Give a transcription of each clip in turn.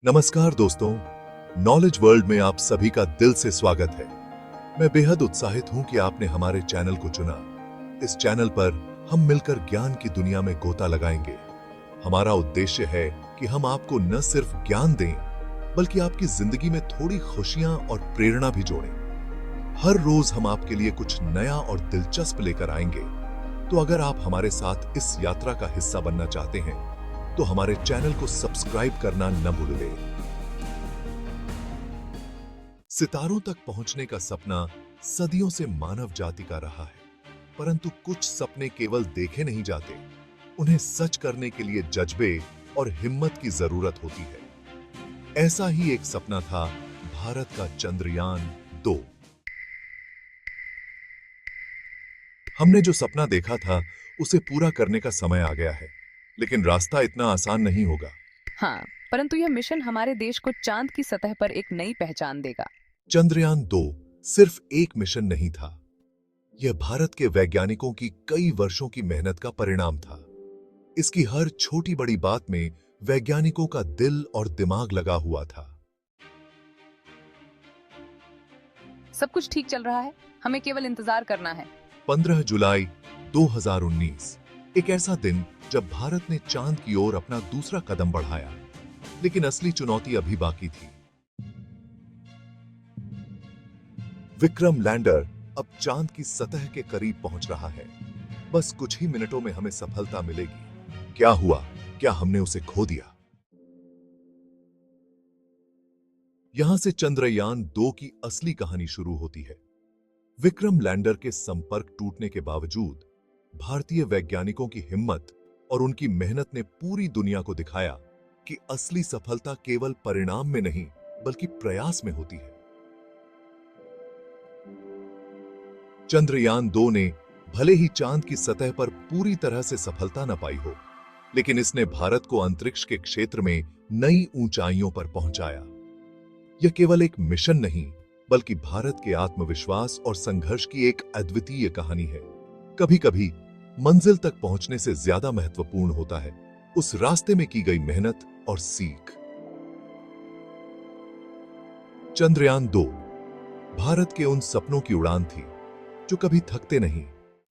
नमस्कार दोस्तों, knowledge world में आप सभी का दिल से स्वागत है। मैं बेहद उत्साहित हूं कि आपने हमारे चैनल को चुना। इस चैनल पर हम मिलकर ज्ञान की दुनिया में गोता लगाएंगे। हमारा उद्देश्य है कि हम आपको न सिर्फ ज्ञान दें, बल्कि आपकी जिंदगी में थोड़ी खुशियां और प्रेरणा भी जोड़ें। हर रोज हम आपके लिए कुछ नया और दिलचस्प लेकर आएंगे। तो अगर आप हमारे साथ इस यात्रा का हिस्सा बनना चाहते हैं, तो हमारे चैनल को सब्सक्राइब करना न भूलें। सितारों तक पहुंचने का सपना सदियों से मानव जाति का रहा है, परंतु कुछ सपने केवल देखे नहीं जाते, उन्हें सच करने के लिए जज्बे और हिम्मत की जरूरत होती है। ऐसा ही एक सपना था भारत का चंद्रयान 2। हमने जो सपना देखा था, उसे पूरा करने का समय आ गया है, लेकिन रास्ता इतना आसान नहीं होगा। हाँ, परंतु यह मिशन हमारे देश को चांद की सतह पर एक नई पहचान देगा। चंद्रयान 2 सिर्फ एक मिशन नहीं था, यह भारत के वैज्ञानिकों की कई वर्षों की मेहनत का परिणाम था। इसकी हर छोटी बड़ी बात में वैज्ञानिकों का दिल और दिमाग लगा हुआ था। सब कुछ ठीक चल रहा है, हमें केवल इंतजार करना है। 15 जुलाई 2019, एक ऐसा दिन जब भारत ने चांद की ओर अपना दूसरा कदम बढ़ाया, लेकिन असली चुनौती अभी बाकी थी। विक्रम लैंडर अब चांद की सतह के करीब पहुंच रहा है। बस कुछ ही मिनटों में हमें सफलता मिलेगी। क्या हुआ? क्या हमने उसे खो दिया? यहां से चंद्रयान 2 की असली कहानी शुरू होती है। विक्रम लैंडर के संपर्क टूटने के बावजूद भारतीय वैज्ञानिकों की हिम्मत और उनकी मेहनत ने पूरी दुनिया को दिखाया कि असली सफलता केवल परिणाम में नहीं, बल्कि प्रयास में होती है। चंद्रयान 2 ने भले ही चांद की सतह पर पूरी तरह से सफलता न पाई हो, लेकिन इसने भारत को अंतरिक्ष के क्षेत्र में नई ऊंचाइयों पर पहुंचाया। यह केवल एक मिशन नहीं, बल्कि भारत के आत्मविश्वास और संघर्ष की एक अद्वितीय कहानी है। कभी-कभी मंजिल तक पहुंचने से ज्यादा महत्वपूर्ण होता है उस रास्ते में की गई मेहनत और सीख। चंद्रयान 2 भारत के उन सपनों की उड़ान थी जो कभी थकते नहीं।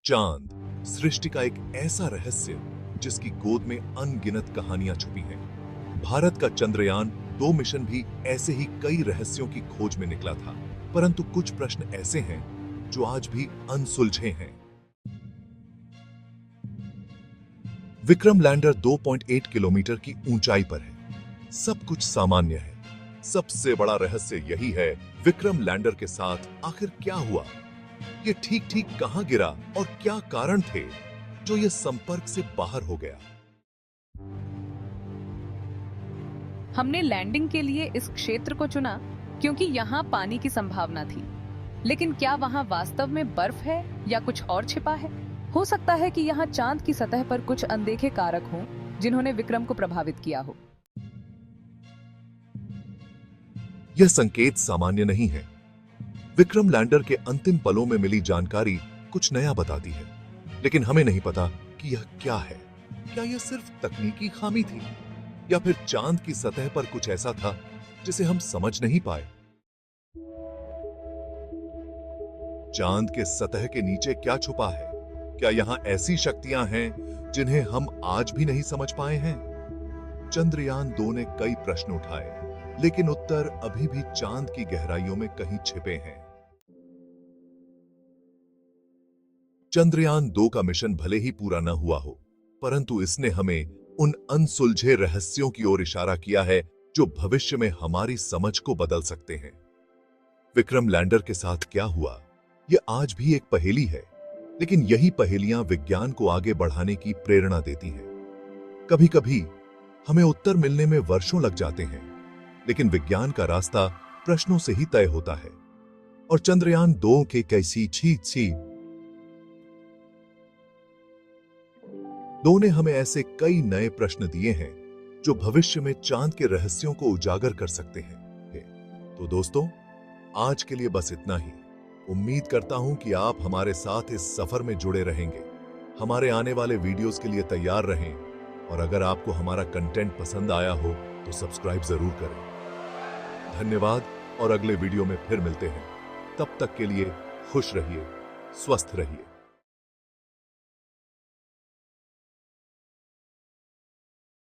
चांद सृष्टि का एक ऐसा रहस्य जिसकी गोद में अनगिनत कहानियां छुपी हैं। भारत का चंद्रयान 2 मिशन भी ऐसे ही कई रहस्यों की खोज में निकला था, परंतु कुछ प्रश्न ऐसे हैं जो आज भी अनसुलझे हैं। विक्रम लैंडर 2.8 किलोमीटर की ऊंचाई पर है। सब कुछ सामान्य है। सबसे बड़ा रहस्य यही है, विक्रम लैंडर के साथ आखिर क्या हुआ? ये ठीक कहां गिरा और क्या कारण थे जो ये संपर्क से बाहर हो गया? हमने लैंडिंग के लिए इस क्षेत्र को चुना क्योंकि यहाँ पानी की संभावना थी। लेकिन क्या वहाँ वास्तव में बर्फ है या कुछ और छिपा है? हो सकता है कि यहाँ चांद की सतह पर कुछ अनदेखे कारक हों जिन्होंने विक्रम को प्रभावित किया हो। यह संकेत सामान्य नहीं है। विक्रम लैंडर के अंतिम पलों में मिली जानकारी कुछ नया बताती है, लेकिन हमें नहीं पता कि यह क्या है। क्या यह सिर्फ तकनीकी खामी थी, या फिर चांद की सतह पर कुछ ऐसा था जिसे हम समझ नहीं पाए? चांद के सतह के नीचे क्या छुपा है? क्या यहां ऐसी शक्तियां हैं जिन्हें हम आज भी नहीं समझ पाए हैं? चंद्रयान 2 ने कई प्रश्न उठाए, लेकिन उत्तर अभी भी चांद की गहराइयों में कहीं छिपे हैं। चंद्रयान 2 का मिशन भले ही पूरा न हुआ हो, परंतु इसने हमें उन अनसुलझे रहस्यों की ओर इशारा किया है जो भविष्य में हमारी समझ को बदल सकते हैं। विक्रम लैंडर के साथ क्या हुआ, यह आज भी एक पहेली है, लेकिन यही पहेलियां विज्ञान को आगे बढ़ाने की प्रेरणा देती हैं। कभी-कभी हमें उत्तर मिलने में वर्षों लग जाते हैं, लेकिन विज्ञान का रास्ता प्रश्नों से ही तय होता है। और चंद्रयान 2 के कैसी छी 2 ने हमें ऐसे कई नए प्रश्न दिए हैं जो भविष्य में चांद के रहस्यों को उजागर कर सकते हैं। तो दोस्तों, आज के लिए बस इतना ही। उम्मीद करता हूं कि आप हमारे साथ इस सफर में जुड़े रहेंगे। हमारे आने वाले वीडियोस के लिए तैयार रहें, और अगर आपको हमारा कंटेंट पसंद आया हो तो सब्सक्राइब जरूर करें। धन्यवाद और अगले वीडियो में फिर मिलते हैं। तब तक के लिए खुश रहिए, स्वस्थ रहिए।